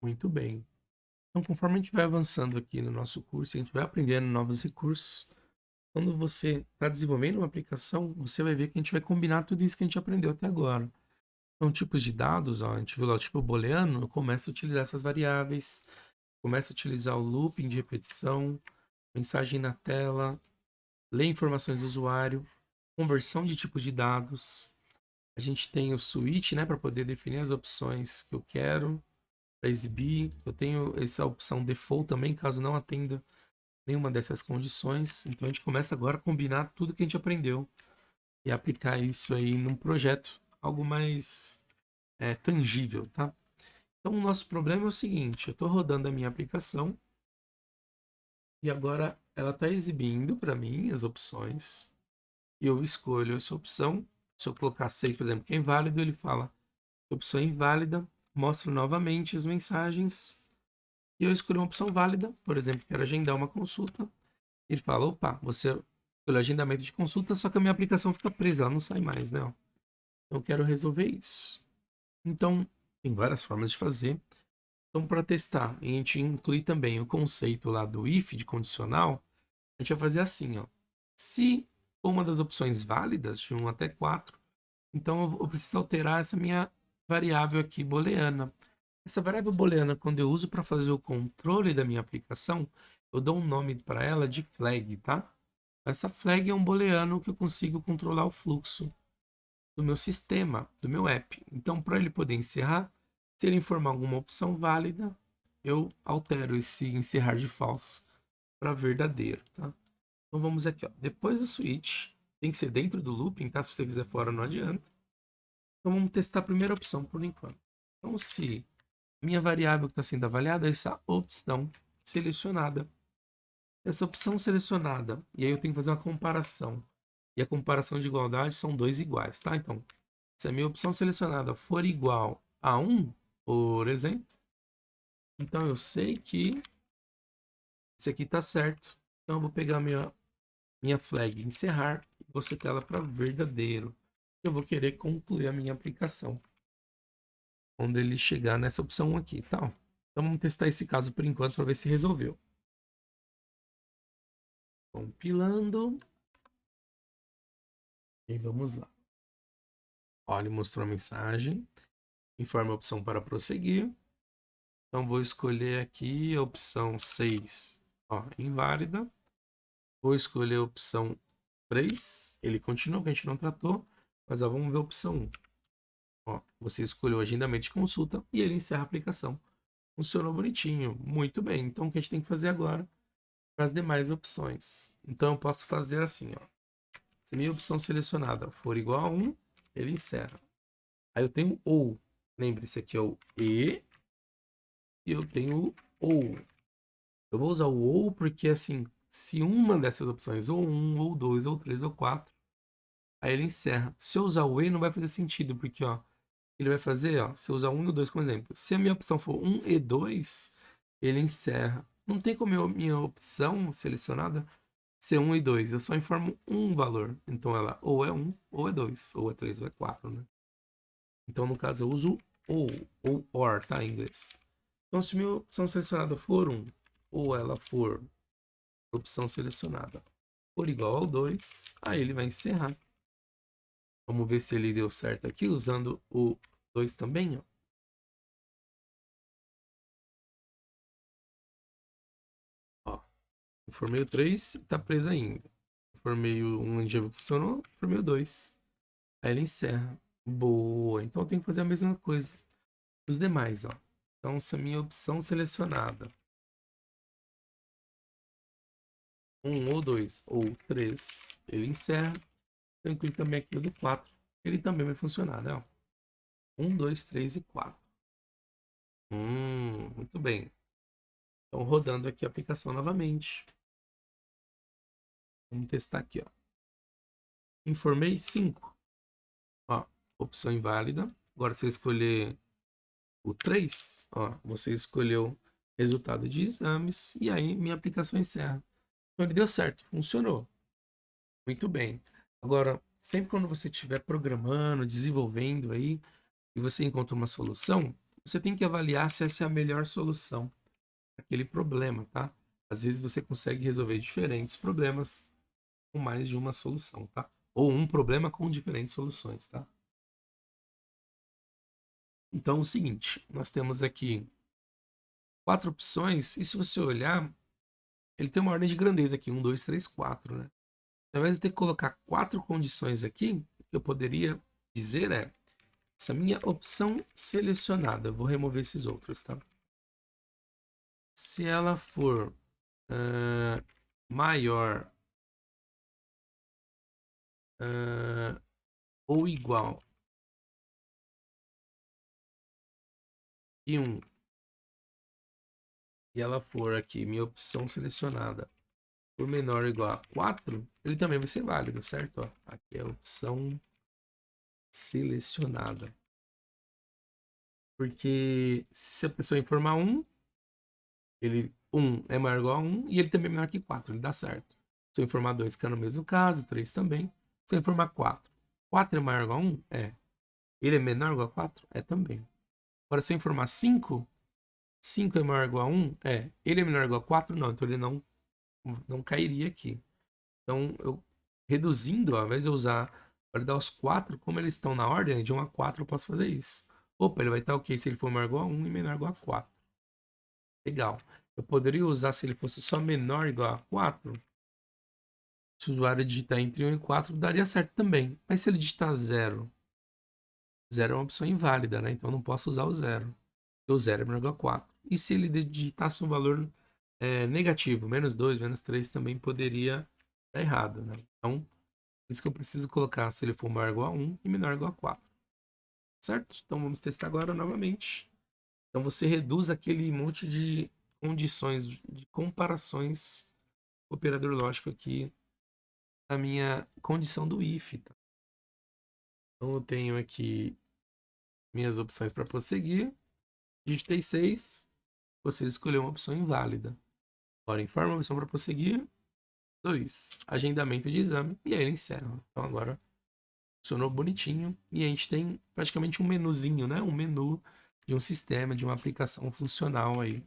Muito bem. Então, conforme a gente vai avançando aqui no nosso curso, a gente vai aprendendo novos recursos. Quando você está desenvolvendo uma aplicação, você vai ver que a gente vai combinar tudo isso que a gente aprendeu até agora. Então, tipos de dados, ó, a gente viu lá o tipo booleano, eu começo a utilizar essas variáveis, começo a utilizar o looping de repetição, mensagem na tela, ler informações do usuário, conversão de tipo de dados. A gente tem o switch, né, para poder definir as opções que eu quero para exibir. Eu tenho essa opção default também, caso não atenda nenhuma dessas condições. Então a gente começa agora a combinar tudo que a gente aprendeu e aplicar isso aí num projeto, algo mais tangível, tá? Então o nosso problema é o seguinte: eu estou rodando a minha aplicação e agora ela está exibindo para mim as opções e eu escolho essa opção. Se eu colocar 6, por exemplo, que é inválido, ele fala opção inválida, mostra novamente as mensagens e eu escolhi uma opção válida, por exemplo, quero agendar uma consulta. Ele fala, opa, você escolheu agendamento de consulta, só que a minha aplicação fica presa, ela não sai mais, né? Eu quero resolver isso. Então, tem várias formas de fazer. Então, para testar, a gente inclui também o conceito lá do if, de condicional. A gente vai fazer assim, ó. Se for uma das opções válidas, de 1 até 4, então eu preciso alterar essa minha variável aqui booleana. Essa variável booleana, quando eu uso para fazer o controle da minha aplicação, eu dou um nome para ela de flag, tá? Essa flag é um booleano que eu consigo controlar o fluxo do meu sistema, do meu app. Então, para ele poder encerrar, se ele informar alguma opção válida, eu altero esse encerrar de false para verdadeiro, tá? Então vamos aqui, ó. Depois do switch, tem que ser dentro do looping, tá? Se você fizer fora, não adianta. Então vamos testar a primeira opção por enquanto. Então, se minha variável que está sendo avaliada é essa opção selecionada. Essa opção selecionada, e aí eu tenho que fazer uma comparação. E a comparação de igualdade são dois iguais, tá? Então, se a minha opção selecionada for igual a 1, por exemplo, então eu sei que esse aqui está certo. Então eu vou pegar minha flag encerrar e vou setar ela para verdadeiro. Eu vou querer concluir a minha aplicação quando ele chegar nessa opção aqui, tá? Então vamos testar esse caso por enquanto para ver se resolveu. Compilando. E vamos lá. Olha, ele mostrou a mensagem. Informe a opção para prosseguir. Então vou escolher aqui a opção 6, ó, inválida. Vou escolher a opção 3. Ele continua, que a gente não tratou. Mas ó, vamos ver a opção 1. Ó, você escolheu o agendamento de consulta e ele encerra a aplicação. Funcionou bonitinho. Muito bem. Então o que a gente tem que fazer agora para as demais opções? Então eu posso fazer assim, ó. Se a minha opção selecionada for igual a 1, ele encerra. Aí eu tenho ou. Lembre-se, aqui é o e eu tenho o ou. Eu vou usar o ou porque, assim, se uma dessas opções, ou 1, ou 2, ou 3, ou 4, aí ele encerra. Se eu usar o e, não vai fazer sentido, porque, ó, ele vai fazer, ó, se eu usar 1 e o 2 como exemplo. Se a minha opção for 1 e 2, ele encerra. Não tem como minha opção selecionada ser 1 e 2. Eu só informo um valor. Então ela ou é 1, ou é 2, ou é 3, ou é 4, né? Então, no caso, eu uso ou or, tá, em inglês. Então, se minha opção selecionada for 1, ou ela for opção selecionada for igual ao 2, aí ele vai encerrar. Vamos ver se ele deu certo aqui, usando o 2 também, ó. Ó, informei o 3, tá preso ainda. Informei o 1, já funcionou, informei o 2. Aí ele encerra. Boa, então eu tenho que fazer a mesma coisa. Os demais, ó. Então, se a minha opção selecionada 1 ou 2 ou 3, ele encerra. Eu incluo também aqui o do 4. Ele também vai funcionar, né? 1, 2, 3 e 4. Muito bem. Então, rodando aqui a aplicação novamente. Vamos testar aqui, ó. Informei 5. Ó, opção inválida. Agora, se eu escolher o 3, ó, você escolheu resultado de exames e aí minha aplicação encerra. Então, ele deu certo, funcionou. Muito bem. Agora, sempre quando você estiver programando, desenvolvendo aí, e você encontra uma solução, você tem que avaliar se essa é a melhor solução para aquele problema, tá? Às vezes você consegue resolver diferentes problemas com mais de uma solução, tá? Ou um problema com diferentes soluções, tá? Então, é o seguinte, nós temos aqui 4 opções, e se você olhar, ele tem uma ordem de grandeza aqui, 1, 2, 3, 4, né? Ao invés de ter que colocar 4 condições aqui, o que eu poderia dizer é, essa minha opção selecionada, vou remover esses outros, tá? Se ela for maior ou igual que 1, e ela for aqui, minha opção selecionada, por menor ou igual a 4, ele também vai ser válido, certo? Ó, aqui é a opção selecionada. Porque se a pessoa informar 1, ele 1 é maior ou igual a 1 e ele também é menor que 4, ele dá certo. Se eu informar 2, que é no mesmo caso, 3 também. Se eu informar 4, 4 é maior ou igual a 1? É. Ele é menor ou igual a 4? É também. Agora, se eu informar 5, 5 é maior ou igual a 1? É. Ele é menor ou igual a 4? Não. Então ele não cairia aqui. Então, eu reduzindo, ó, ao invés de eu usar para dar os 4, como eles estão na ordem, de 1 a 4, eu posso fazer isso. Opa, ele vai estar ok se ele for maior ou igual a 1 e menor ou igual a 4. Legal. Eu poderia usar se ele fosse só menor ou igual a 4. Se o usuário digitar entre 1 e 4, daria certo também. Mas se ele digitar 0, 0 é uma opção inválida, né? Então eu não posso usar o 0. Porque o 0 é menor ou igual a 4. E se ele digitasse um valor negativo, -2, -3, também poderia dar errado, né? Então, por isso que eu preciso colocar se ele for maior ou igual a 1 e menor ou igual a 4. Certo? Então vamos testar agora novamente. Então você reduz aquele monte de condições, de comparações com o operador lógico aqui na minha condição do if. Tá? Então eu tenho aqui minhas opções para prosseguir. Digitei 6. Você escolheu uma opção inválida. Agora informa a opção para prosseguir. 2. Agendamento de exame. E aí ele encerra. Então agora funcionou bonitinho. E a gente tem praticamente um menuzinho, né? Um menu de um sistema, de uma aplicação funcional aí.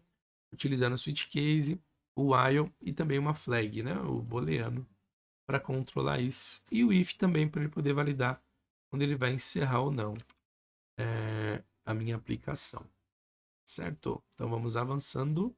Utilizando o switch case, o while e também uma flag, né? O booleano, para controlar isso. E o if também, para ele poder validar quando ele vai encerrar ou não a minha aplicação. Certo? Então vamos avançando.